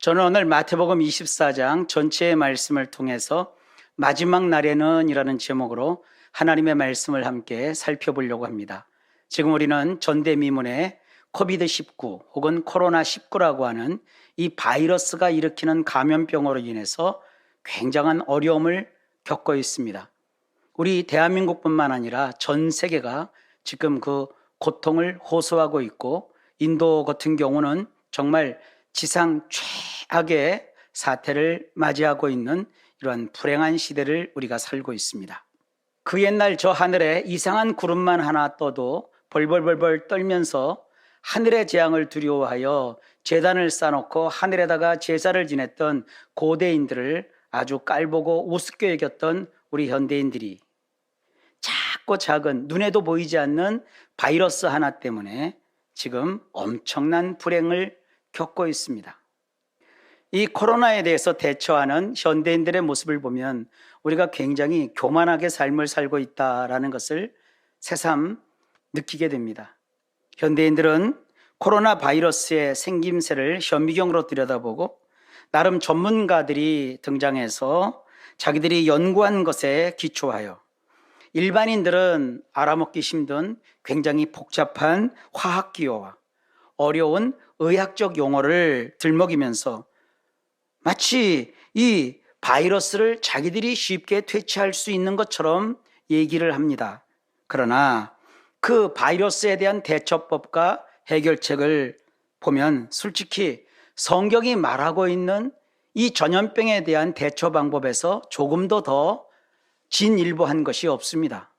저는 오늘 마태복음 24장 전체의 말씀을 통해서 마지막 날에는 이라는 제목으로 하나님의 말씀을 함께 살펴보려고 합니다. 지금 우리는 전대미문의 코비드19 혹은 코로나19라고 하는 이 바이러스가 일으키는 감염병으로 인해서 굉장한 어려움을 겪고 있습니다. 우리 대한민국뿐만 아니라 전 세계가 지금 그 고통을 호소하고 있고, 인도 같은 경우는 정말 지상 최악의 사태를 맞이하고 있는 이러한 불행한 시대를 우리가 살고 있습니다. 그 옛날 저 하늘에 이상한 구름만 하나 떠도 벌벌벌벌 떨면서 하늘의 재앙을 두려워하여 제단을 쌓아놓고 하늘에다가 제사를 지냈던 고대인들을 아주 깔보고 우습게 여겼던 우리 현대인들이 작고 작은 눈에도 보이지 않는 바이러스 하나 때문에 지금 엄청난 불행을 겪고 있습니다. 이 코로나에 대해서 대처하는 현대인들의 모습을 보면 우리가 굉장히 교만하게 삶을 살고 있다는 것을 새삼 느끼게 됩니다. 현대인들은 코로나 바이러스의 생김새를 현미경으로 들여다보고 나름 전문가들이 등장해서 자기들이 연구한 것에 기초하여 일반인들은 알아먹기 힘든 굉장히 복잡한 화학기호와 어려운 의학적 용어를 들먹이면서 마치 이 바이러스를 자기들이 쉽게 퇴치할 수 있는 것처럼 얘기를 합니다. 그러나 그 바이러스에 대한 대처법과 해결책을 보면 솔직히 성경이 말하고 있는 이 전염병에 대한 대처 방법에서 조금도 더 진일보한 것이 없습니다.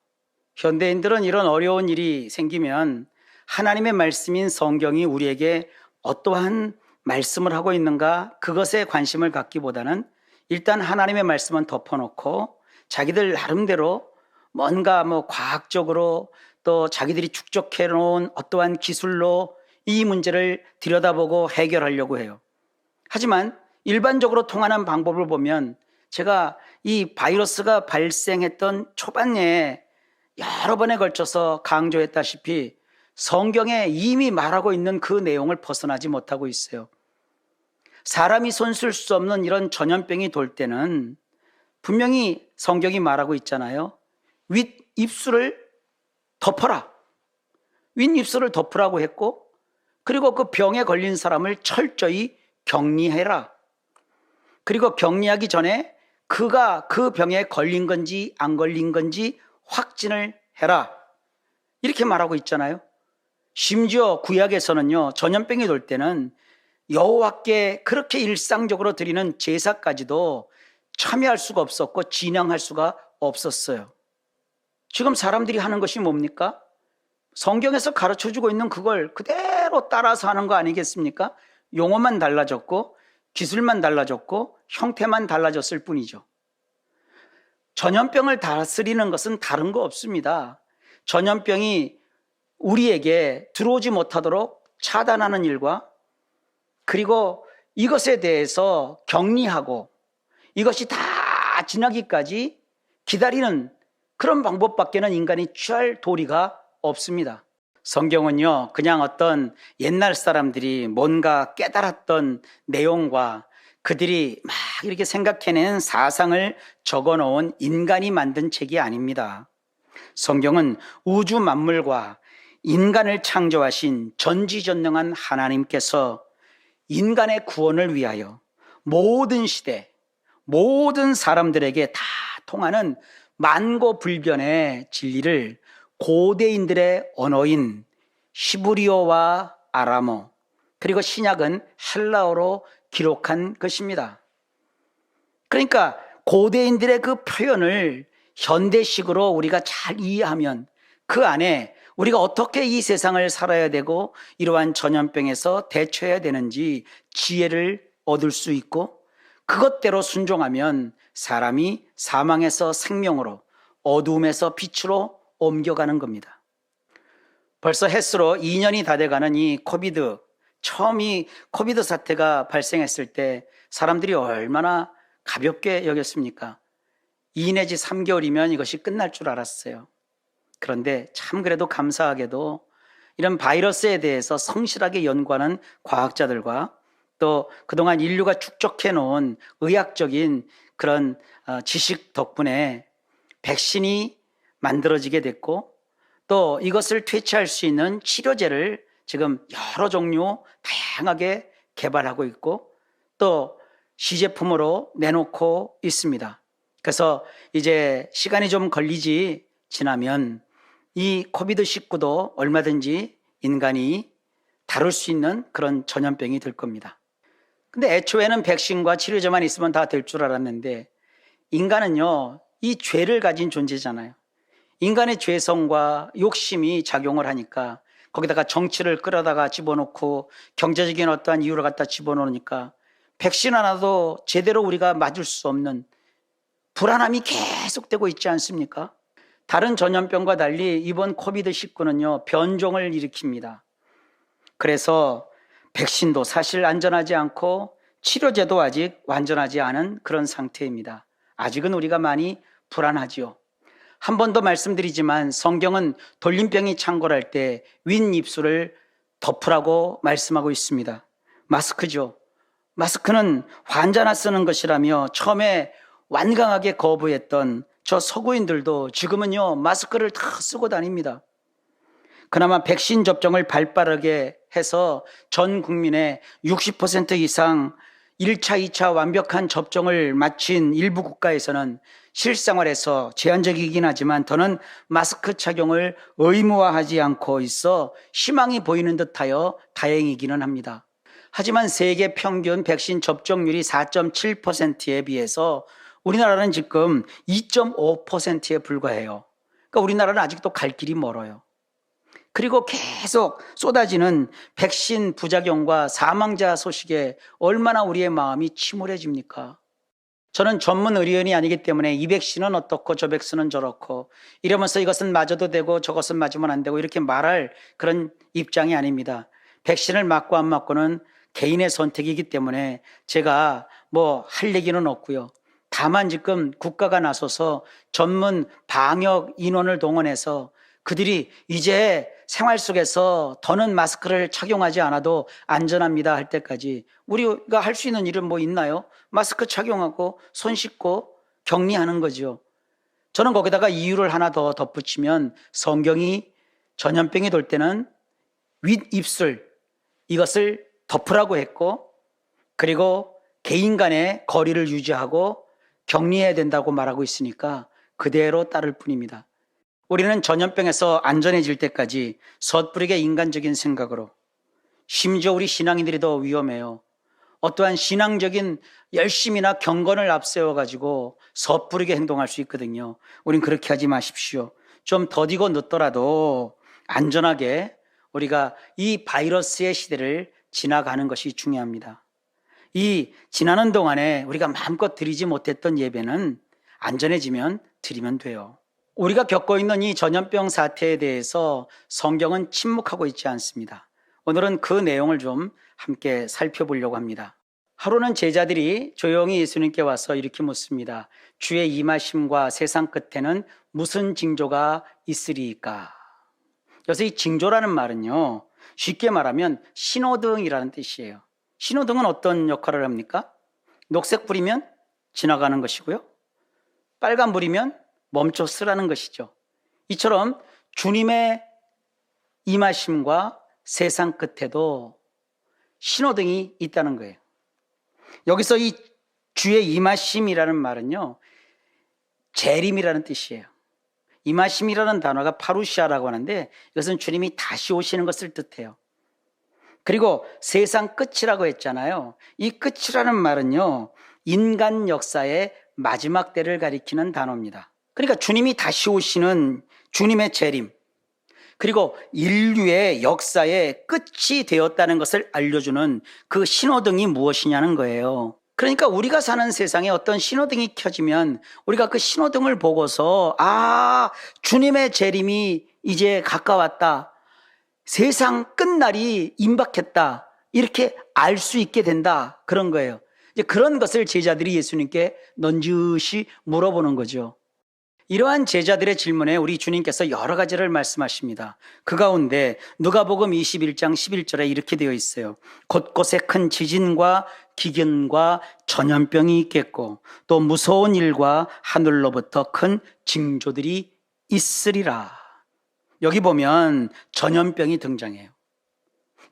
현대인들은 이런 어려운 일이 생기면 하나님의 말씀인 성경이 우리에게 어떠한 말씀을 하고 있는가, 그것에 관심을 갖기보다는 일단 하나님의 말씀은 덮어놓고 자기들 나름대로 뭔가 과학적으로 또 자기들이 축적해 놓은 어떠한 기술로 이 문제를 들여다보고 해결하려고 해요. 하지만 일반적으로 통하는 방법을 보면 제가 이 바이러스가 발생했던 초반에 여러 번에 걸쳐서 강조했다시피 성경에 이미 말하고 있는 그 내용을 벗어나지 못하고 있어요. 사람이 손쓸 수 없는 이런 전염병이 돌 때는 분명히 성경이 말하고 있잖아요. 윗입술을 덮어라. 윗입술을 덮으라고 했고, 그리고 그 병에 걸린 사람을 철저히 격리해라. 그리고 격리하기 전에 그가 그 병에 걸린 건지 안 걸린 건지 확진을 해라. 이렇게 말하고 있잖아요. 심지어 구약에서는요, 전염병이 돌 때는 여호와께 그렇게 일상적으로 드리는 제사까지도 참여할 수가 없었고 진행할 수가 없었어요. 지금 사람들이 하는 것이 뭡니까? 성경에서 가르쳐주고 있는 그걸 그대로 따라서 하는 거 아니겠습니까? 용어만 달라졌고 기술만 달라졌고 형태만 달라졌을 뿐이죠. 전염병을 다스리는 것은 다른 거 없습니다. 전염병이 우리에게 들어오지 못하도록 차단하는 일과, 그리고 이것에 대해서 격리하고 이것이 다 지나기까지 기다리는 그런 방법밖에는 인간이 취할 도리가 없습니다. 성경은요, 그냥 어떤 옛날 사람들이 뭔가 깨달았던 내용과 그들이 막 이렇게 생각해낸 사상을 적어놓은 인간이 만든 책이 아닙니다. 성경은 우주 만물과 인간을 창조하신 전지전능한 하나님께서 인간의 구원을 위하여 모든 시대, 모든 사람들에게 다 통하는 만고불변의 진리를 고대인들의 언어인 히브리어와 아람어, 그리고 신약은 헬라어로 기록한 것입니다. 그러니까 고대인들의 그 표현을 현대식으로 우리가 잘 이해하면 그 안에 우리가 어떻게 이 세상을 살아야 되고 이러한 전염병에서 대처해야 되는지 지혜를 얻을 수 있고, 그것대로 순종하면 사람이 사망에서 생명으로, 어두움에서 빛으로 옮겨가는 겁니다. 벌써 햇수로 2년이 다 돼가는 이 처음 이 코비드 사태가 발생했을 때 사람들이 얼마나 가볍게 여겼습니까? 2 내지 3개월이면 이것이 끝날 줄 알았어요. 그런데 참 그래도 감사하게도 이런 바이러스에 대해서 성실하게 연구하는 과학자들과 또 그동안 인류가 축적해 놓은 의학적인 그런 지식 덕분에 백신이 만들어지게 됐고, 또 이것을 퇴치할 수 있는 치료제를 지금 여러 종류 다양하게 개발하고 있고, 또 시제품으로 내놓고 있습니다. 그래서 이제 시간이 좀 걸리지 지나면 이 코비드19도 얼마든지 인간이 다룰 수 있는 그런 전염병이 될 겁니다. 근데 애초에는 백신과 치료제만 있으면 다 될 줄 알았는데, 인간은요, 이 죄를 가진 존재잖아요. 인간의 죄성과 욕심이 작용을 하니까, 거기다가 정치를 끌어다가 집어넣고 경제적인 어떠한 이유를 갖다 집어넣으니까 백신 하나도 제대로 우리가 맞을 수 없는 불안함이 계속되고 있지 않습니까? 다른 전염병과 달리 이번 코비드19는요, 변종을 일으킵니다. 그래서 백신도 사실 안전하지 않고 치료제도 아직 완전하지 않은 그런 상태입니다. 아직은 우리가 많이 불안하지요. 한 번 더 말씀드리지만 성경은 돌림병이 창궐할 때 윗입술을 덮으라고 말씀하고 있습니다. 마스크죠. 마스크는 환자나 쓰는 것이라며 처음에 완강하게 거부했던 저 서구인들도 지금은요, 마스크를 다 쓰고 다닙니다. 그나마 백신 접종을 발빠르게 해서 전 국민의 60% 이상 1차, 2차 완벽한 접종을 마친 일부 국가에서는 실생활에서 제한적이긴 하지만 더는 마스크 착용을 의무화하지 않고 있어 희망이 보이는 듯하여 다행이기는 합니다. 하지만 세계 평균 백신 접종률이 4.7%에 비해서 우리나라는 지금 2.5%에 불과해요. 그러니까 우리나라는 아직도 갈 길이 멀어요. 그리고 계속 쏟아지는 백신 부작용과 사망자 소식에 얼마나 우리의 마음이 침울해집니까? 저는 전문 의료인이 아니기 때문에 이 백신은 어떻고 저 백신은 저렇고 이러면서 이것은 맞아도 되고 저것은 맞으면 안 되고 이렇게 말할 그런 입장이 아닙니다. 백신을 맞고 안 맞고는 개인의 선택이기 때문에 제가 뭐 할 얘기는 없고요. 다만 지금 국가가 나서서 전문 방역 인원을 동원해서 그들이 이제 생활 속에서 더는 마스크를 착용하지 않아도 안전합니다 할 때까지 우리가 할 수 있는 일은 뭐 있나요? 마스크 착용하고 손 씻고 격리하는 거죠. 저는 거기다가 이유를 하나 더 덧붙이면 성경이 전염병이 돌 때는 윗입술 이것을 덮으라고 했고, 그리고 개인 간의 거리를 유지하고 격리해야 된다고 말하고 있으니까 그대로 따를 뿐입니다. 우리는 전염병에서 안전해질 때까지 섣부르게 인간적인 생각으로, 심지어 우리 신앙인들이 더 위험해요. 어떠한 신앙적인 열심이나 경건을 앞세워가지고 섣부르게 행동할 수 있거든요. 우린 그렇게 하지 마십시오. 좀 더디고 늦더라도 안전하게 우리가 이 바이러스의 시대를 지나가는 것이 중요합니다. 이 지나는 동안에 우리가 마음껏 드리지 못했던 예배는 안전해지면 드리면 돼요. 우리가 겪고 있는 이 전염병 사태에 대해서 성경은 침묵하고 있지 않습니다. 오늘은 그 내용을 좀 함께 살펴보려고 합니다. 하루는 제자들이 조용히 예수님께 와서 이렇게 묻습니다. 주의 임하심과 세상 끝에는 무슨 징조가 있으리이까? 그래서 이 징조라는 말은요, 쉽게 말하면 신호등이라는 뜻이에요. 신호등은 어떤 역할을 합니까? 녹색 불이면 지나가는 것이고요, 빨간 불이면 멈춰 쓰라는 것이죠. 이처럼 주님의 임하심과 세상 끝에도 신호등이 있다는 거예요. 여기서 이 주의 임하심이라는 말은요, 재림이라는 뜻이에요. 임하심이라는 단어가 파루시아라고 하는데 이것은 주님이 다시 오시는 것을 뜻해요. 그리고 세상 끝이라고 했잖아요. 이 끝이라는 말은요, 인간 역사의 마지막 때를 가리키는 단어입니다. 그러니까 주님이 다시 오시는 주님의 재림, 그리고 인류의 역사의 끝이 되었다는 것을 알려주는 그 신호등이 무엇이냐는 거예요. 그러니까 우리가 사는 세상에 어떤 신호등이 켜지면 우리가 그 신호등을 보고서 주님의 재림이 이제 가까웠다, 세상 끝날이 임박했다, 이렇게 알 수 있게 된다, 그런 거예요. 이제 그런 것을 제자들이 예수님께 넌지시 물어보는 거죠. 이러한 제자들의 질문에 우리 주님께서 여러 가지를 말씀하십니다. 그 가운데 누가복음 21장 11절에 이렇게 되어 있어요. 곳곳에 큰 지진과 기근과 전염병이 있겠고 또 무서운 일과 하늘로부터 큰 징조들이 있으리라. 여기 보면 전염병이 등장해요.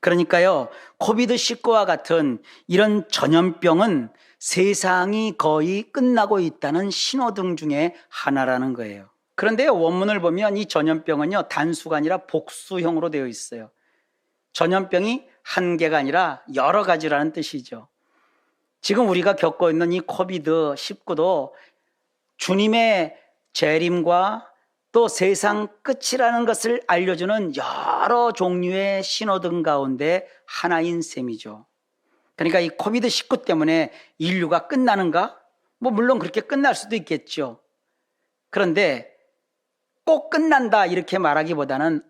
그러니까요, 코비드19와 같은 이런 전염병은 세상이 거의 끝나고 있다는 신호등 중에 하나라는 거예요. 그런데 원문을 보면 이 전염병은요, 단수가 아니라 복수형으로 되어 있어요. 전염병이 한 개가 아니라 여러 가지라는 뜻이죠. 지금 우리가 겪고 있는 이 코비드19도 주님의 재림과 또 세상 끝이라는 것을 알려주는 여러 종류의 신호등 가운데 하나인 셈이죠. 그러니까 이 코비드19 때문에 인류가 끝나는가? 물론 그렇게 끝날 수도 있겠죠. 그런데 꼭 끝난다 이렇게 말하기보다는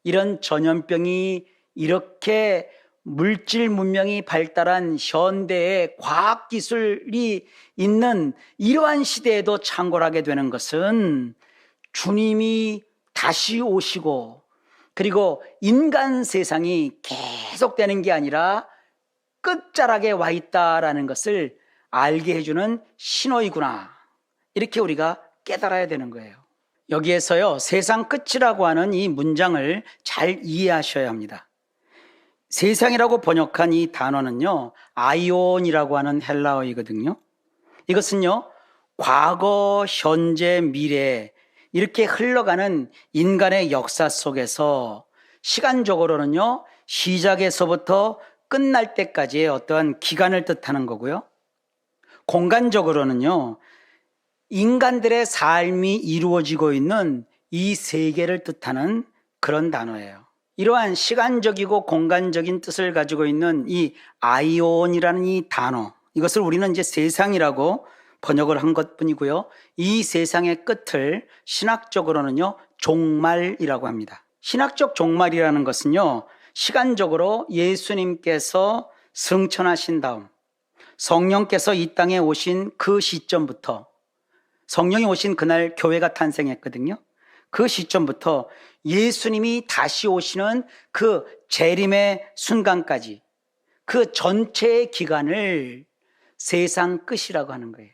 이런 전염병이 이렇게 물질 문명이 발달한 현대의 과학기술이 있는 이러한 시대에도 창궐하게 되는 것은 주님이 다시 오시고 그리고 인간 세상이 계속되는 게 아니라 끝자락에 와 있다라는 것을 알게 해주는 신호이구나. 이렇게 우리가 깨달아야 되는 거예요. 여기에서요, 세상 끝이라고 하는 이 문장을 잘 이해하셔야 합니다. 세상이라고 번역한 이 단어는요, 아이온이라고 하는 헬라어이거든요. 이것은요, 과거, 현재, 미래 이렇게 흘러가는 인간의 역사 속에서 시간적으로는요, 시작에서부터 끝날 때까지의 어떠한 기간을 뜻하는 거고요. 공간적으로는요, 인간들의 삶이 이루어지고 있는 이 세계를 뜻하는 그런 단어예요. 이러한 시간적이고 공간적인 뜻을 가지고 있는 이 아이온이라는 이 단어, 이것을 우리는 이제 세상이라고 번역을 한 것뿐이고요. 이 세상의 끝을 신학적으로는요, 종말이라고 합니다. 신학적 종말이라는 것은요, 시간적으로 예수님께서 승천하신 다음 성령께서 이 땅에 오신 그 시점부터, 성령이 오신 그날 교회가 탄생했거든요. 그 시점부터 예수님이 다시 오시는 그 재림의 순간까지 그 전체의 기간을 세상 끝이라고 하는 거예요.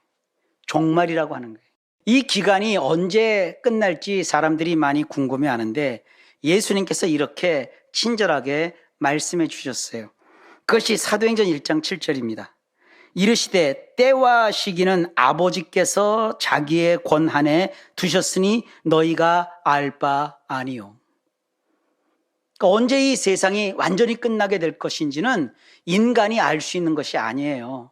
종말이라고 하는 거예요. 이 기간이 언제 끝날지 사람들이 많이 궁금해하는데 예수님께서 이렇게 친절하게 말씀해 주셨어요. 그것이 사도행전 1장 7절입니다. 이르시되 때와 시기는 아버지께서 자기의 권한에 두셨으니 너희가 알 바 아니요. 그러니까 언제 이 세상이 완전히 끝나게 될 것인지는 인간이 알 수 있는 것이 아니에요.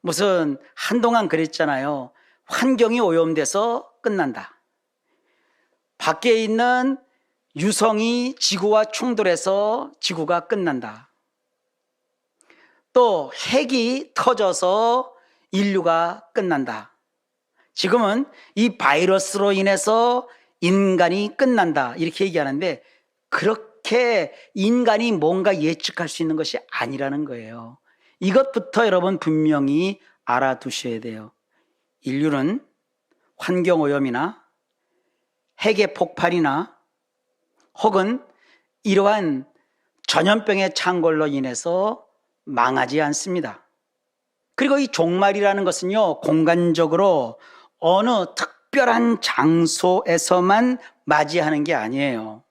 무슨 한동안 그랬잖아요. 환경이 오염돼서 끝난다. 밖에 있는 유성이 지구와 충돌해서 지구가 끝난다. 또 핵이 터져서 인류가 끝난다. 지금은 이 바이러스로 인해서 인간이 끝난다 이렇게 얘기하는데 그렇게 인간이 뭔가 예측할 수 있는 것이 아니라는 거예요. 이것부터 여러분 분명히 알아두셔야 돼요. 인류는 환경오염이나 핵의 폭발이나 혹은 이러한 전염병의 창궐로 인해서 망하지 않습니다. 그리고 이 종말이라는 것은요, 공간적으로 어느 특별한 장소에서만 맞이하는 게 아니에요.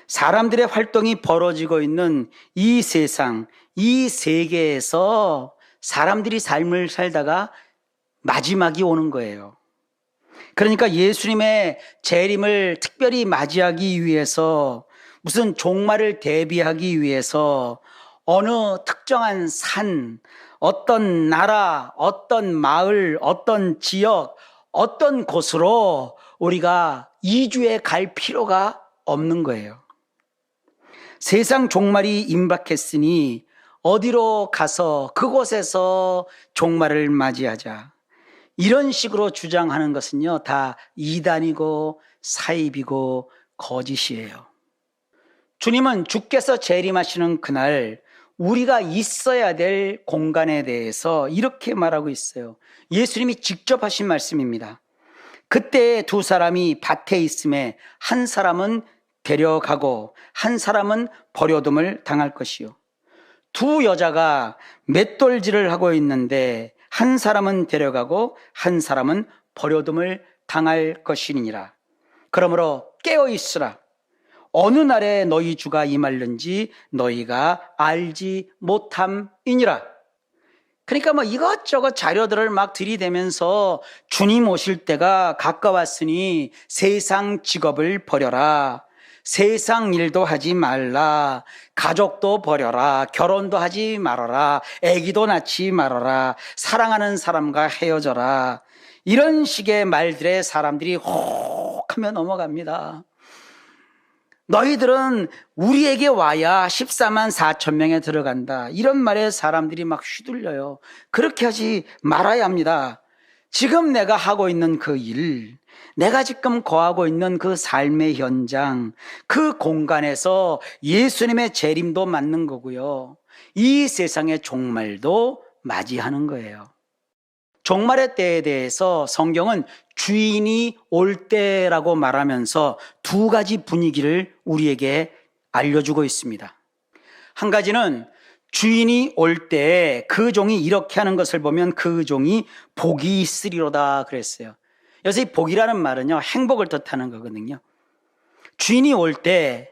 사람들의 활동이 벌어지고 있는 이 세상, 이 세계에서 사람들이 삶을 살다가 마지막이 오는 거예요. 그러니까 예수님의 재림을 특별히 맞이하기 위해서 무슨 종말을 대비하기 위해서 어느 특정한 산, 어떤 나라, 어떤 마을, 어떤 지역, 어떤 곳으로 우리가 이주해 갈 필요가 없는 거예요. 세상 종말이 임박했으니 어디로 가서 그곳에서 종말을 맞이하자. 이런 식으로 주장하는 것은요, 다 이단이고 사입이고 거짓이에요. 주님은 주께서 재림하시는 그날 우리가 있어야 될 공간에 대해서 이렇게 말하고 있어요. 예수님이 직접 하신 말씀입니다. 그때 두 사람이 밭에 있음에 한 사람은 데려가고 한 사람은 버려둠을 당할 것이요. 두 여자가 맷돌질을 하고 있는데 한 사람은 데려가고 한 사람은 버려둠을 당할 것이니라. 그러므로 깨어 있으라. 어느 날에 너희 주가 임할는지 너희가 알지 못함이니라. 그러니까 뭐 이것저것 자료들을 막 들이대면서 주님 오실 때가 가까웠으니 세상 직업을 버려라. 세상 일도 하지 말라. 가족도 버려라. 결혼도 하지 말아라. 아기도 낳지 말아라. 사랑하는 사람과 헤어져라. 이런 식의 말들에 사람들이 혹 하며 넘어갑니다. 너희들은 우리에게 와야 14만 4천 명에 들어간다. 이런 말에 사람들이 막 휘둘려요. 그렇게 하지 말아야 합니다. 지금 내가 하고 있는 그 일, 내가 지금 거하고 있는 그 삶의 현장, 그 공간에서 예수님의 재림도 맞는 거고요. 이 세상의 종말도 맞이하는 거예요. 종말의 때에 대해서 성경은 주인이 올 때라고 말하면서 두 가지 분위기를 우리에게 알려주고 있습니다. 한 가지는 주인이 올 때 그 종이 이렇게 하는 것을 보면 그 종이 복이 있으리로다 그랬어요. 여기서 이 복이라는 말은요, 행복을 뜻하는 거거든요. 주인이 올 때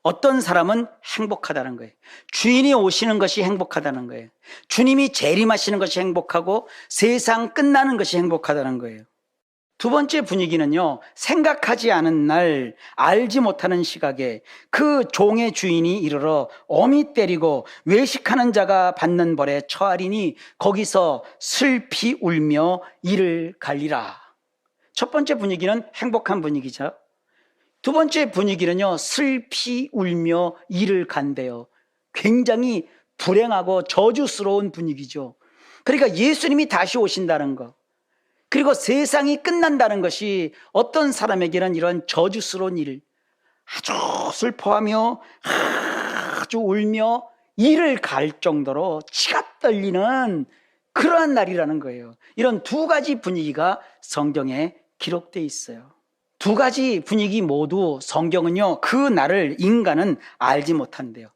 어떤 사람은 행복하다는 거예요. 주인이 오시는 것이 행복하다는 거예요. 주님이 재림하시는 것이 행복하고 세상 끝나는 것이 행복하다는 거예요. 두 번째 분위기는요, 생각하지 않은 날, 알지 못하는 시각에 그 종의 주인이 이르러 어미 때리고 외식하는 자가 받는 벌에 처하리니 거기서 슬피 울며 이를 갈리라. 첫 번째 분위기는 행복한 분위기죠. 두 번째 분위기는요, 슬피 울며 이를 간대요. 굉장히 불행하고 저주스러운 분위기죠. 그러니까 예수님이 다시 오신다는 거, 그리고 세상이 끝난다는 것이 어떤 사람에게는 이런 저주스러운 일, 아주 슬퍼하며 아주 울며 이를 갈 정도로 치가 떨리는 그러한 날이라는 거예요. 이런 두 가지 분위기가 성경에 기록되어 있어요. 두 가지 분위기 모두 성경은요, 그 날을 인간은 알지 못한대요.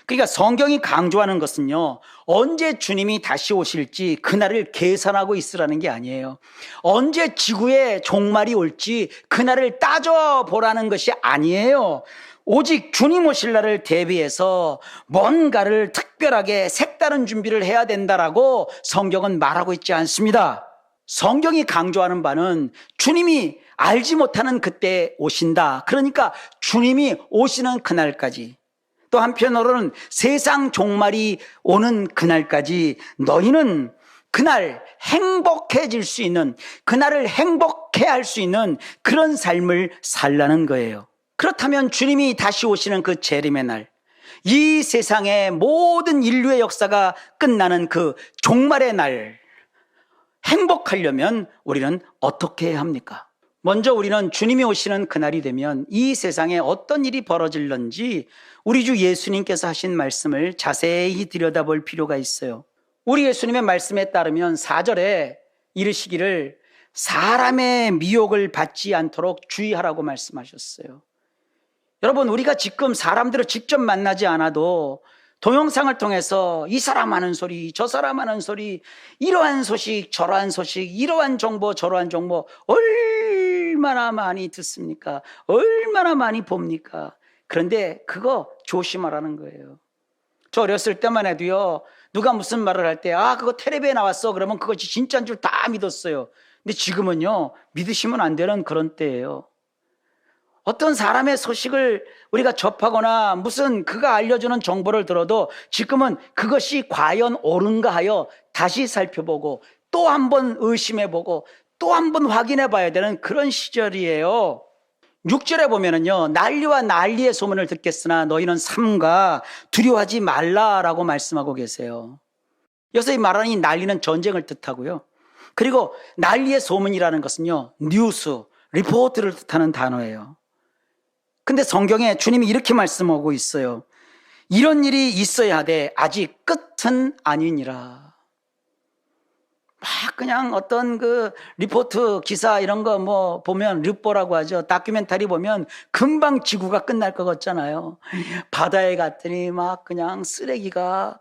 그러니까 성경이 강조하는 것은요, 언제 주님이 다시 오실지 그날을 계산하고 있으라는 게 아니에요. 언제 지구의 종말이 올지 그날을 따져보라는 것이 아니에요. 오직 주님 오실 날을 대비해서 뭔가를 특별하게 색다른 준비를 해야 된다라고 성경은 말하고 있지 않습니다. 성경이 강조하는 바는 주님이 알지 못하는 그때 오신다. 그러니까 주님이 오시는 그날까지, 또 한편으로는 세상 종말이 오는 그날까지 너희는 그날 행복해질 수 있는, 그날을 행복해 할 수 있는 그런 삶을 살라는 거예요. 그렇다면 주님이 다시 오시는 그 재림의 날, 이 세상의 모든 인류의 역사가 끝나는 그 종말의 날, 행복하려면 우리는 어떻게 해야 합니까? 먼저 우리는 주님이 오시는 그날이 되면 이 세상에 어떤 일이 벌어질런지 우리 주 예수님께서 하신 말씀을 자세히 들여다볼 필요가 있어요. 우리 예수님의 말씀에 따르면 4절에 이르시기를 사람의 미혹을 받지 않도록 주의하라고 말씀하셨어요. 여러분, 우리가 지금 사람들을 직접 만나지 않아도 동영상을 통해서 이 사람 하는 소리, 저 사람 하는 소리, 이러한 소식, 저러한 소식, 이러한 정보, 저러한 정보 얼마나 많이 듣습니까? 얼마나 많이 봅니까? 그런데 그거 조심하라는 거예요. 저 어렸을 때만 해도요, 누가 무슨 말을 할 때 그거 텔레비에 나왔어 그러면 그것이 진짜인 줄 다 믿었어요. 근데 지금은요, 믿으시면 안 되는 그런 때예요. 어떤 사람의 소식을 우리가 접하거나 무슨 그가 알려주는 정보를 들어도 지금은 그것이 과연 옳은가 하여 다시 살펴보고 또 한 번 의심해보고 또 한 번 확인해 봐야 되는 그런 시절이에요. 6절에 보면은요, 난리와 난리의 소문을 듣겠으나 너희는 삼가 두려워하지 말라라고 말씀하고 계세요. 여기서 이 말하는 이 난리는 전쟁을 뜻하고요. 그리고 난리의 소문이라는 것은요, 뉴스, 리포트를 뜻하는 단어예요. 근데 성경에 주님이 이렇게 말씀하고 있어요. 이런 일이 있어야 하되 아직 끝은 아니니라. 막 그냥 어떤 그 리포트 기사 이런 거 뭐 보면 르뽀라고 하죠. 다큐멘터리 보면 금방 지구가 끝날 것 같잖아요. 바다에 갔더니 막 그냥 쓰레기가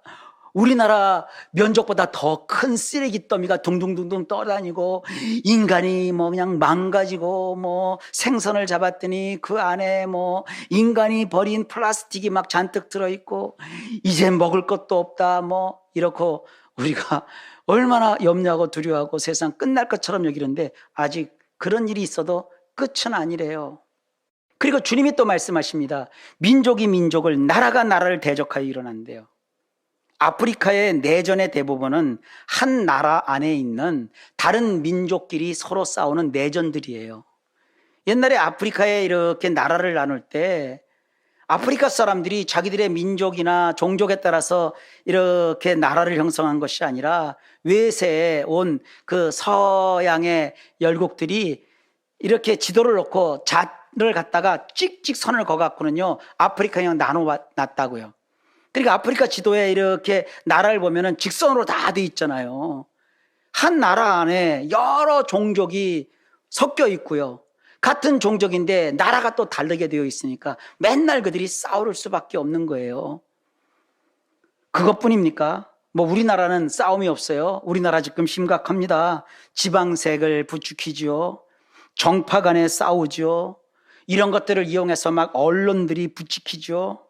우리나라 면적보다 더 큰 쓰레기 더미가 둥둥둥둥 떠다니고, 인간이 뭐 그냥 망가지고, 뭐 생선을 잡았더니 그 안에 뭐 인간이 버린 플라스틱이 막 잔뜩 들어있고, 이제 먹을 것도 없다 뭐 이렇고, 우리가 얼마나 염려하고 두려워하고 세상 끝날 것처럼 여기는데, 아직 그런 일이 있어도 끝은 아니래요. 그리고 주님이 또 말씀하십니다. 민족이 민족을, 나라가 나라를 대적하여 일어난대요. 아프리카의 내전의 대부분은 한 나라 안에 있는 다른 민족끼리 서로 싸우는 내전들이에요. 옛날에 아프리카에 이렇게 나라를 나눌 때 아프리카 사람들이 자기들의 민족이나 종족에 따라서 이렇게 나라를 형성한 것이 아니라, 외세에 온 그 서양의 열국들이 이렇게 지도를 놓고 자를 갖다가 찍찍 선을 그어갖고는요, 아프리카형 나눠놨다고요. 그러니까 아프리카 지도에 이렇게 나라를 보면은 직선으로 다 돼 있잖아요. 한 나라 안에 여러 종족이 섞여 있고요. 같은 종족인데 나라가 또 다르게 되어 있으니까 맨날 그들이 싸울 수밖에 없는 거예요. 그것뿐입니까? 뭐 우리나라는 싸움이 없어요. 우리나라 지금 심각합니다. 지방색을 부추기죠. 정파 간에 싸우죠. 이런 것들을 이용해서 막 언론들이 부추기죠.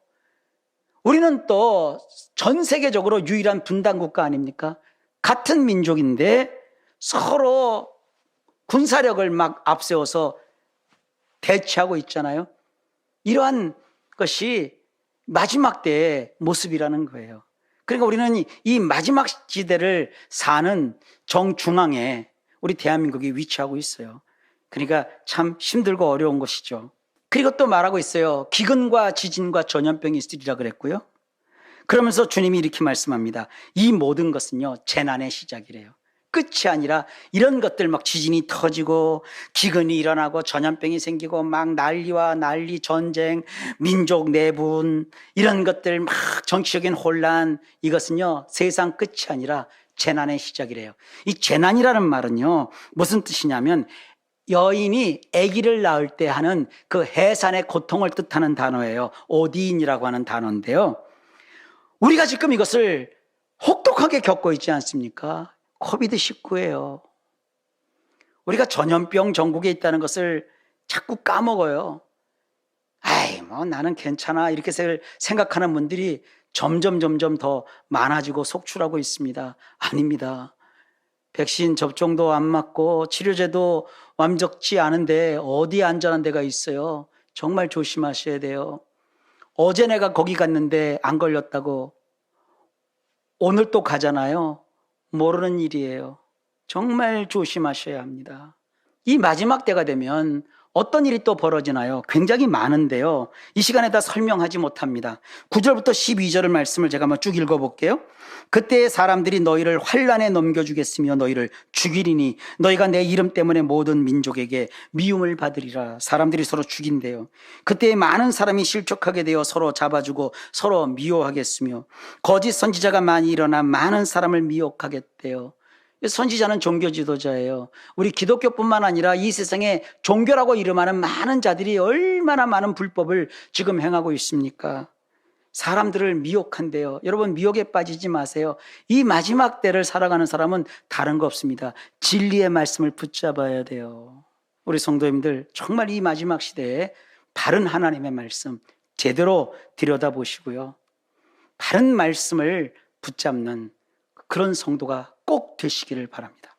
우리는 또 전 세계적으로 유일한 분단 국가 아닙니까? 같은 민족인데 서로 군사력을 막 앞세워서 대치하고 있잖아요. 이러한 것이 마지막 때의 모습이라는 거예요. 그러니까 우리는 이 마지막 시대를 사는 정중앙에 우리 대한민국이 위치하고 있어요. 그러니까 참 힘들고 어려운 것이죠. 그리고 또 말하고 있어요. 기근과 지진과 전염병이 있으리라 그랬고요. 그러면서 주님이 이렇게 말씀합니다. 이 모든 것은요, 재난의 시작이래요. 끝이 아니라 이런 것들, 막 지진이 터지고 기근이 일어나고 전염병이 생기고 막 난리와 난리, 전쟁, 민족 내분, 이런 것들, 막 정치적인 혼란, 이것은요 세상 끝이 아니라 재난의 시작이래요. 이 재난이라는 말은요 무슨 뜻이냐면, 여인이 아기를 낳을 때 하는 그 해산의 고통을 뜻하는 단어예요. 오디인이라고 하는 단어인데요, 우리가 지금 이것을 혹독하게 겪고 있지 않습니까? 코비드19예요. 우리가 전염병 전국에 있다는 것을 자꾸 까먹어요. 아이, 뭐 나는 괜찮아 이렇게 생각하는 분들이 점점 더 많아지고 속출하고 있습니다. 아닙니다. 백신 접종도 안 맞고 치료제도 완벽치 않은데 어디 안전한 데가 있어요? 정말 조심하셔야 돼요. 어제 내가 거기 갔는데 안 걸렸다고 오늘 또 가잖아요. 모르는 일이에요. 정말 조심하셔야 합니다. 이 마지막 때가 되면 어떤 일이 또 벌어지나요? 굉장히 많은데요, 이 시간에 다 설명하지 못합니다. 9절부터 12절의 말씀을 제가 한번 쭉 읽어볼게요. 그때 사람들이 너희를 환란에 넘겨주겠으며 너희를 죽이리니 너희가 내 이름 때문에 모든 민족에게 미움을 받으리라. 사람들이 서로 죽인대요. 그때 많은 사람이 실족하게 되어 서로 잡아주고 서로 미워하겠으며 거짓 선지자가 많이 일어나 많은 사람을 미혹하겠대요. 선지자는 종교 지도자예요. 우리 기독교뿐만 아니라 이 세상에 종교라고 이름하는 많은 자들이 얼마나 많은 불법을 지금 행하고 있습니까? 사람들을 미혹한대요. 여러분, 미혹에 빠지지 마세요. 이 마지막 때를 살아가는 사람은 다른 거 없습니다. 진리의 말씀을 붙잡아야 돼요. 우리 성도님들, 정말 이 마지막 시대에 바른 하나님의 말씀 제대로 들여다보시고요, 바른 말씀을 붙잡는 그런 성도가 꼭 되시기를 바랍니다.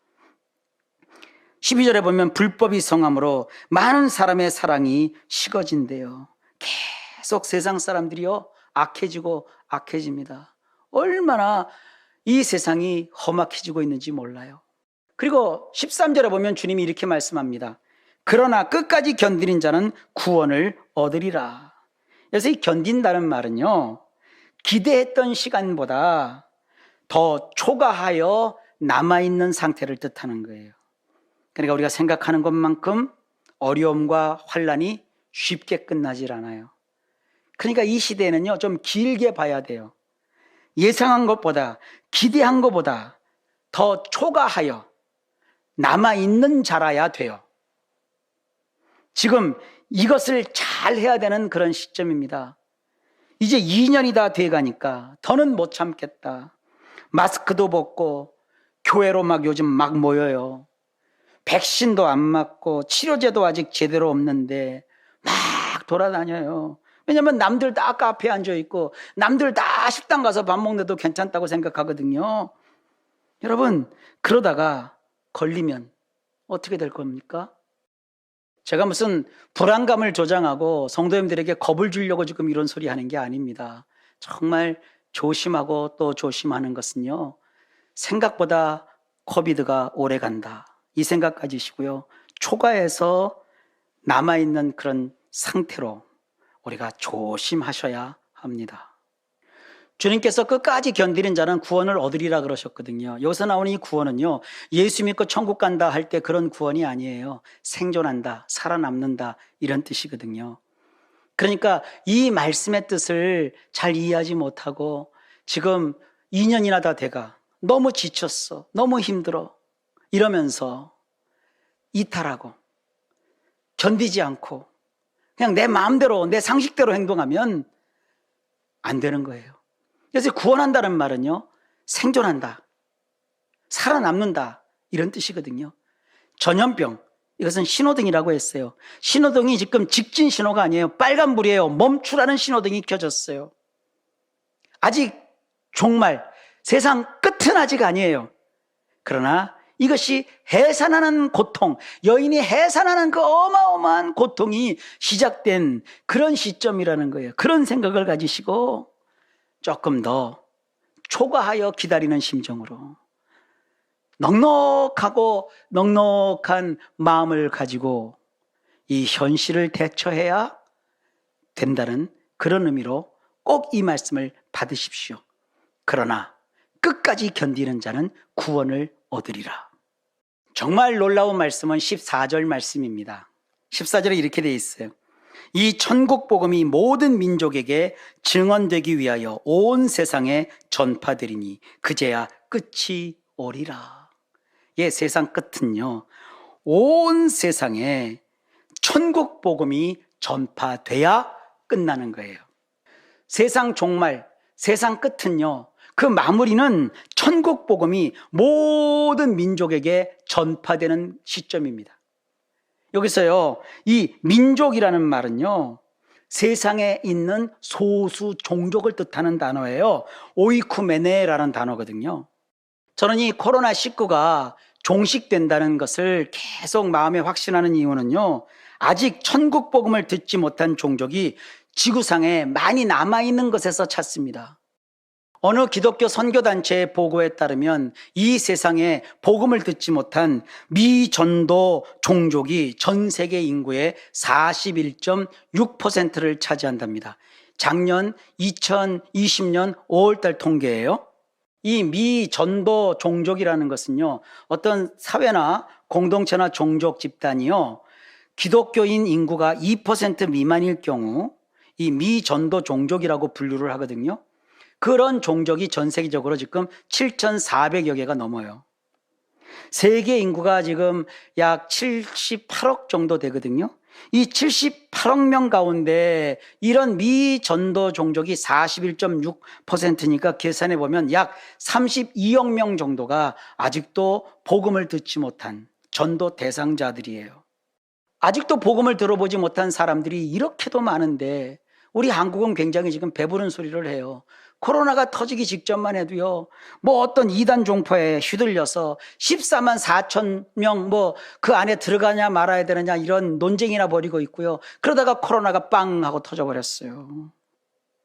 12절에 보면 불법이 성함으로 많은 사람의 사랑이 식어진대요. 계속 세상 사람들이요 악해지고 악해집니다. 얼마나 이 세상이 험악해지고 있는지 몰라요. 그리고 13절에 보면 주님이 이렇게 말씀합니다. 그러나 끝까지 견디는 자는 구원을 얻으리라. 그래서 이 견딘다는 말은요, 기대했던 시간보다 더 초과하여 남아있는 상태를 뜻하는 거예요. 그러니까 우리가 생각하는 것만큼 어려움과 환란이 쉽게 끝나질 않아요. 그러니까 이 시대에는요 좀 길게 봐야 돼요. 예상한 것보다, 기대한 것보다 더 초과하여 남아있는 자라야 돼요. 지금 이것을 잘 해야 되는 그런 시점입니다. 이제 2년이 다 돼가니까 더는 못 참겠다. 마스크도 벗고 교회로 막 요즘 막 모여요. 백신도 안 맞고 치료제도 아직 제대로 없는데 막 돌아다녀요. 왜냐면 남들 다 카페에 앉아있고 남들 다 식당 가서 밥 먹는데도 괜찮다고 생각하거든요. 여러분, 그러다가 걸리면 어떻게 될 겁니까? 제가 무슨 불안감을 조장하고 성도님들에게 겁을 주려고 지금 이런 소리 하는 게 아닙니다. 정말 조심하고 또 조심하는 것은요, 생각보다 코비드가 오래 간다, 이 생각 가지시고요, 초과해서 남아있는 그런 상태로 우리가 조심하셔야 합니다. 주님께서 끝까지 견디는 자는 구원을 얻으리라 그러셨거든요. 여기서 나오는 이 구원은요, 예수 믿고 천국 간다 할 때 그런 구원이 아니에요. 생존한다, 살아남는다, 이런 뜻이거든요. 그러니까 이 말씀의 뜻을 잘 이해하지 못하고 지금 2년이나 다 돼가 너무 지쳤어, 너무 힘들어 이러면서 이탈하고 견디지 않고 그냥 내 마음대로 내 상식대로 행동하면 안 되는 거예요. 그래서 구원한다는 말은요, 생존한다, 살아남는다, 이런 뜻이거든요. 전염병, 이것은 신호등이라고 했어요. 신호등이 지금 직진 신호가 아니에요. 빨간불이에요. 멈추라는 신호등이 켜졌어요. 아직 종말, 세상 끝은 아직 아니에요. 그러나 이것이 해산하는 고통, 여인이 해산하는 그 어마어마한 고통이 시작된 그런 시점이라는 거예요. 그런 생각을 가지시고 조금 더 초과하여 기다리는 심정으로 넉넉한 마음을 가지고 이 현실을 대처해야 된다는 그런 의미로 꼭 이 말씀을 받으십시오. 그러나 끝까지 견디는 자는 구원을 얻으리라. 정말 놀라운 말씀은 14절 말씀입니다. 14절에 이렇게 되어 있어요. 이 천국 복음이 모든 민족에게 증언되기 위하여 온 세상에 전파되리니 그제야 끝이 오리라. 예, 세상 끝은요, 온 세상에 천국 복음이 전파돼야 끝나는 거예요. 세상 종말, 세상 끝은요, 그 마무리는 천국 복음이 모든 민족에게 전파되는 시점입니다. 여기서요, 이 민족이라는 말은요, 세상에 있는 소수 종족을 뜻하는 단어예요. 오이쿠메네라는 단어거든요. 저는 이 코로나19가 종식된다는 것을 계속 마음에 확신하는 이유는요, 아직 천국 복음을 듣지 못한 종족이 지구상에 많이 남아있는 것에서 찾습니다. 어느 기독교 선교단체의 보고에 따르면 이 세상에 복음을 듣지 못한 미전도 종족이 전 세계 인구의 41.6%를 차지한답니다. 작년 2020년 5월달 통계예요. 이 미전도 종족이라는 것은요, 어떤 사회나 공동체나 종족 집단이요, 기독교인 인구가 2% 미만일 경우 이 미전도 종족이라고 분류를 하거든요. 그런 종족이 전 세계적으로 지금 7,400여 개가 넘어요. 세계 인구가 지금 약 78억 정도 되거든요. 이 78억 명 가운데 이런 미전도 종족이 41.6%니까 계산해 보면 약 32억 명 정도가 아직도 복음을 듣지 못한 전도 대상자들이에요. 아직도 복음을 들어보지 못한 사람들이 이렇게도 많은데 우리 한국은 굉장히 지금 배부른 소리를 해요. 코로나가 터지기 직전만 해도요, 뭐 어떤 이단 종파에 휘둘려서 14만 4천 명 그 안에 들어가냐 말아야 되느냐 이런 논쟁이나 벌이고 있고요. 그러다가 코로나가 빵 하고 터져버렸어요.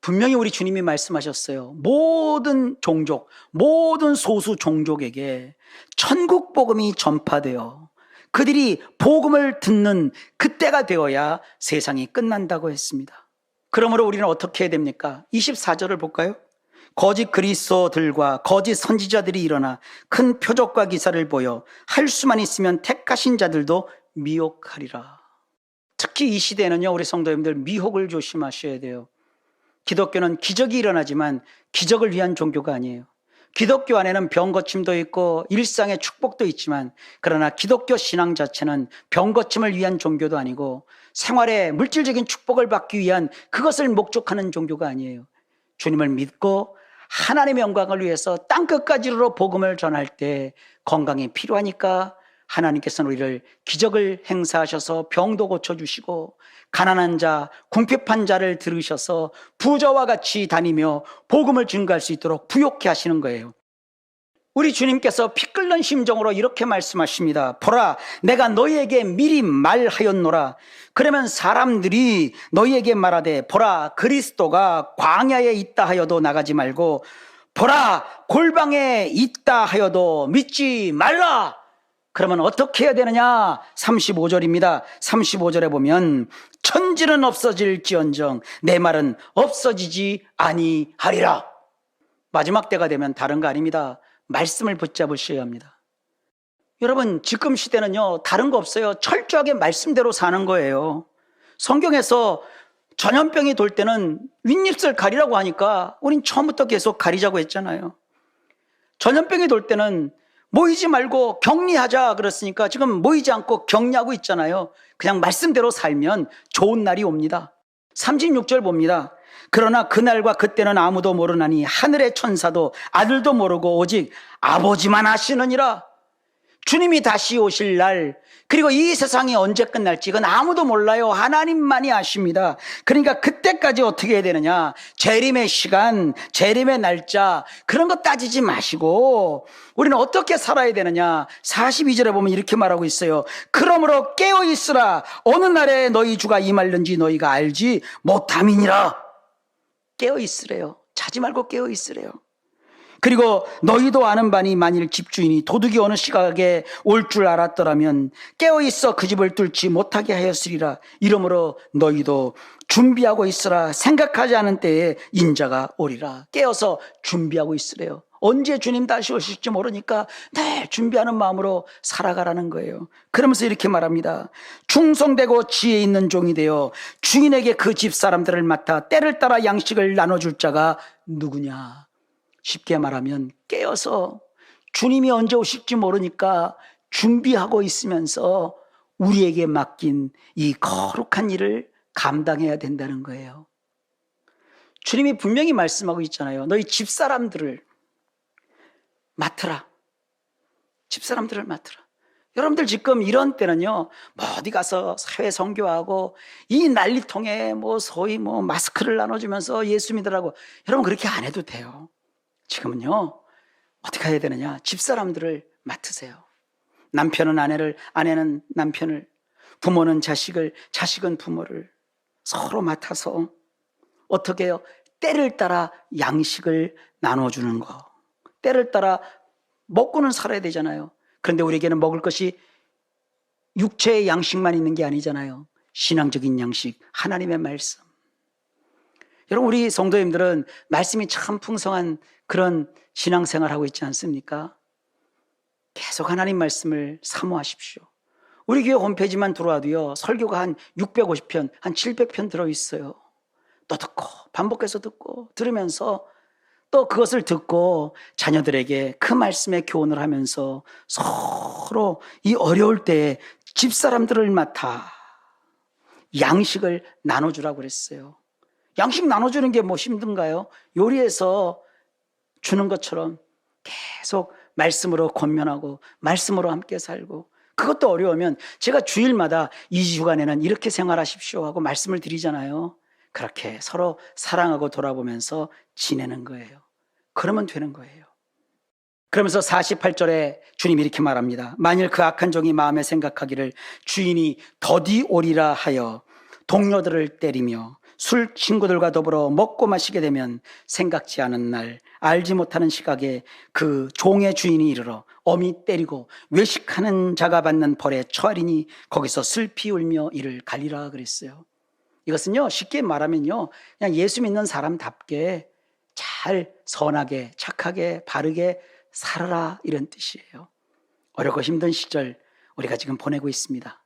분명히 우리 주님이 말씀하셨어요. 모든 종족, 모든 소수 종족에게 천국 복음이 전파되어 그들이 복음을 듣는 그때가 되어야 세상이 끝난다고 했습니다. 그러므로 우리는 어떻게 해야 됩니까? 24절을 볼까요? 거짓 그리스도들과 거짓 선지자들이 일어나 큰 표적과 기사를 보여 할 수만 있으면 택하신 자들도 미혹하리라. 특히 이 시대에는요, 우리 성도님들 미혹을 조심하셔야 돼요. 기독교는 기적이 일어나지만 기적을 위한 종교가 아니에요. 기독교 안에는 병 고침도 있고 일상의 축복도 있지만, 그러나 기독교 신앙 자체는 병 고침을 위한 종교도 아니고 생활의 물질적인 축복을 받기 위한 그것을 목적하는 종교가 아니에요. 주님을 믿고 하나님의 영광을 위해서 땅끝까지 이르러 복음을 전할 때 건강이 필요하니까 하나님께서는 우리를 기적을 행사하셔서 병도 고쳐주시고, 가난한 자, 궁핍한 자를 들으셔서 부자와 같이 다니며 복음을 증거할 수 있도록 부욕케 하시는 거예요. 우리 주님께서 피 끓는 심정으로 이렇게 말씀하십니다. 보라, 내가 너희에게 미리 말하였노라. 그러면 사람들이 너희에게 말하되, 보라, 그리스도가 광야에 있다 하여도 나가지 말고, 보라, 골방에 있다 하여도 믿지 말라. 그러면 어떻게 해야 되느냐? 35절입니다. 35절에 보면 천지는 없어질지언정 내 말은 없어지지 아니하리라. 마지막 때가 되면 다른 거 아닙니다. 말씀을 붙잡으셔야 합니다. 여러분, 지금 시대는요, 다른 거 없어요. 철저하게 말씀대로 사는 거예요. 성경에서 전염병이 돌 때는 윗입술 가리라고 하니까 우린 처음부터 계속 가리자고 했잖아요. 전염병이 돌 때는 모이지 말고 격리하자 그랬으니까 지금 모이지 않고 격리하고 있잖아요. 그냥 말씀대로 살면 좋은 날이 옵니다. 36절 봅니다. 그러나 그날과 그때는 아무도 모르나니 하늘의 천사도 아들도 모르고 오직 아버지만 아시느니라. 주님이 다시 오실 날, 그리고 이 세상이 언제 끝날지 이건 아무도 몰라요. 하나님만이 아십니다. 그러니까 그때까지 어떻게 해야 되느냐? 재림의 시간, 재림의 날짜, 그런 거 따지지 마시고 우리는 어떻게 살아야 되느냐? 42절에 보면 이렇게 말하고 있어요. 그러므로 깨어있으라. 어느 날에 너희 주가 임할는지 너희가 알지 못함이니라. 깨어있으래요. 자지 말고 깨어있으래요. 그리고 너희도 아는 바니 만일 집주인이 도둑이 어느 시각에 올 줄 알았더라면 깨어있어 그 집을 뚫지 못하게 하였으리라. 이러므로 너희도 준비하고 있으라. 생각하지 않은 때에 인자가 오리라. 깨어서 준비하고 있으래요. 언제 주님 다시 오실지 모르니까 늘 준비하는 마음으로 살아가라는 거예요. 그러면서 이렇게 말합니다. 충성되고 지혜 있는 종이 되어 주인에게 그 집 사람들을 맡아 때를 따라 양식을 나눠줄 자가 누구냐? 쉽게 말하면 깨어서 주님이 언제 오실지 모르니까 준비하고 있으면서 우리에게 맡긴 이 거룩한 일을 감당해야 된다는 거예요. 주님이 분명히 말씀하고 있잖아요. 너희 집사람들을 맡으라. 집사람들을 맡으라. 여러분들 지금 이런 때는요, 뭐 어디 가서 사회 선교하고 이 난리통에 소위 마스크를 나눠주면서 예수 믿으라고, 여러분 그렇게 안 해도 돼요. 지금은요, 어떻게 해야 되느냐? 집사람들을 맡으세요. 남편은 아내를, 아내는 남편을, 부모는 자식을, 자식은 부모를 서로 맡아서 어떻게 해요? 때를 따라 양식을 나눠주는 거. 때를 따라 먹고는 살아야 되잖아요. 그런데 우리에게는 먹을 것이 육체의 양식만 있는 게 아니잖아요. 신앙적인 양식, 하나님의 말씀. 여러분, 우리 성도님들은 말씀이 참 풍성한 그런 신앙생활 하고 있지 않습니까? 계속 하나님 말씀을 사모하십시오. 우리 교회 홈페이지만 들어와도요, 설교가 한 650편, 한 700편 들어있어요. 또 듣고, 반복해서 듣고, 들으면서 또 그것을 듣고 자녀들에게 그 말씀에 교훈을 하면서 서로 이 어려울 때에 집사람들을 맡아 양식을 나눠주라고 그랬어요. 양식 나눠주는 게 힘든가요? 요리해서 주는 것처럼 계속 말씀으로 권면하고 말씀으로 함께 살고, 그것도 어려우면 제가 주일마다 2주간에는 이렇게 생활하십시오 하고 말씀을 드리잖아요. 그렇게 서로 사랑하고 돌아보면서 지내는 거예요. 그러면 되는 거예요. 그러면서 48절에 주님이 이렇게 말합니다. 만일 그 악한 종이 마음에 생각하기를 주인이 더디 오리라 하여 동료들을 때리며 술 친구들과 더불어 먹고 마시게 되면 생각지 않은 날 알지 못하는 시각에 그 종의 주인이 이르러 엄히 때리고 외식하는 자가 받는 벌에 처하리니 거기서 슬피 울며 이를 갈리라 그랬어요. 이것은요, 쉽게 말하면요, 그냥 예수 믿는 사람답게 잘 선하게 착하게 바르게 살아라, 이런 뜻이에요. 어렵고 힘든 시절 우리가 지금 보내고 있습니다.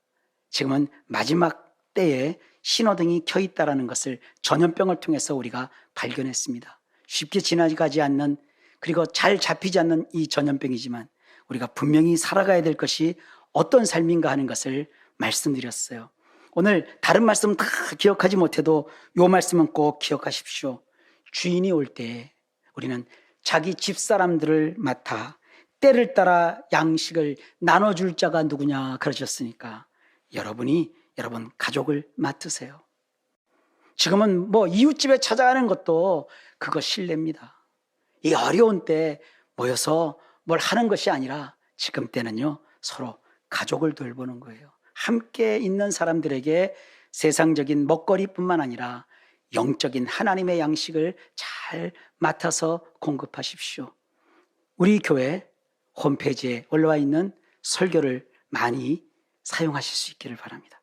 지금은 마지막 때에 신호등이 켜 있다는 것을 전염병을 통해서 우리가 발견했습니다. 쉽게 지나가지 않는 그리고 잘 잡히지 않는 이 전염병이지만 우리가 분명히 살아가야 될 것이 어떤 삶인가 하는 것을 말씀드렸어요. 오늘 다른 말씀 다 기억하지 못해도 이 말씀은 꼭 기억하십시오. 주인이 올 때 우리는 자기 집사람들을 맡아 때를 따라 양식을 나눠줄 자가 누구냐 그러셨으니까 여러분 가족을 맡으세요. 지금은 뭐 이웃집에 찾아가는 것도 그거 신뢰입니다. 이 어려운 때 모여서 뭘 하는 것이 아니라 지금 때는요 서로 가족을 돌보는 거예요. 함께 있는 사람들에게 세상적인 먹거리뿐만 아니라 영적인 하나님의 양식을 잘 맡아서 공급하십시오. 우리 교회 홈페이지에 올라와 있는 설교를 많이 사용하실 수 있기를 바랍니다.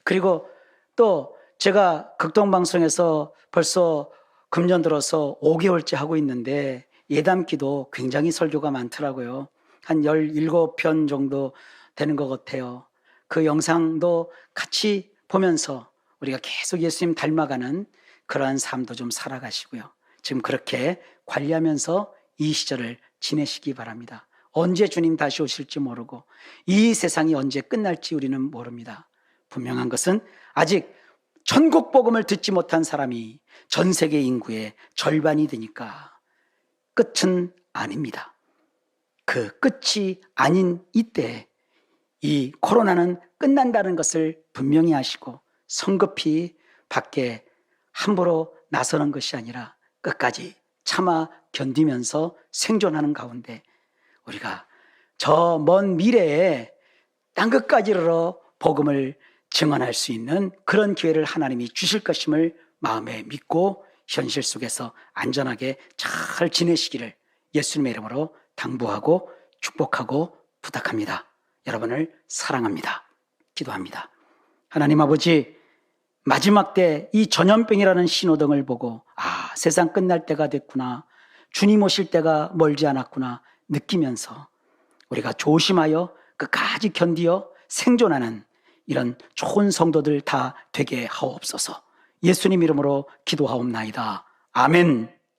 그리고 또 제가 극동방송에서 벌써 금년 들어서 5개월째 하고 있는데 예담기도 굉장히 설교가 많더라고요. 한 17편 정도 되는 것 같아요. 그 영상도 같이 보면서 우리가 계속 예수님 닮아가는 그러한 삶도 좀 살아가시고요. 지금 그렇게 관리하면서 이 시절을 지내시기 바랍니다. 언제 주님 다시 오실지 모르고 이 세상이 언제 끝날지 우리는 모릅니다. 분명한 것은 아직 천국 복음을 듣지 못한 사람이 전 세계 인구의 절반이 되니까 끝은 아닙니다. 그 끝이 아닌 이때 이 코로나는 끝난다는 것을 분명히 아시고 성급히 밖에 함부로 나서는 것이 아니라 끝까지 참아 견디면서 생존하는 가운데 우리가 저 먼 미래에 땅끝까지로 복음을 증언할 수 있는 그런 기회를 하나님이 주실 것임을 마음에 믿고 현실 속에서 안전하게 잘 지내시기를 예수님의 이름으로 당부하고 축복하고 부탁합니다. 여러분을 사랑합니다. 기도합니다. 하나님 아버지, 마지막 때 이 전염병이라는 신호등을 보고 세상 끝날 때가 됐구나, 주님 오실 때가 멀지 않았구나 느끼면서 우리가 조심하여 끝까지 견디어 생존하는 이런 좋은 성도들 다 되게 하옵소서. 예수님 이름으로 기도하옵나이다. 아멘.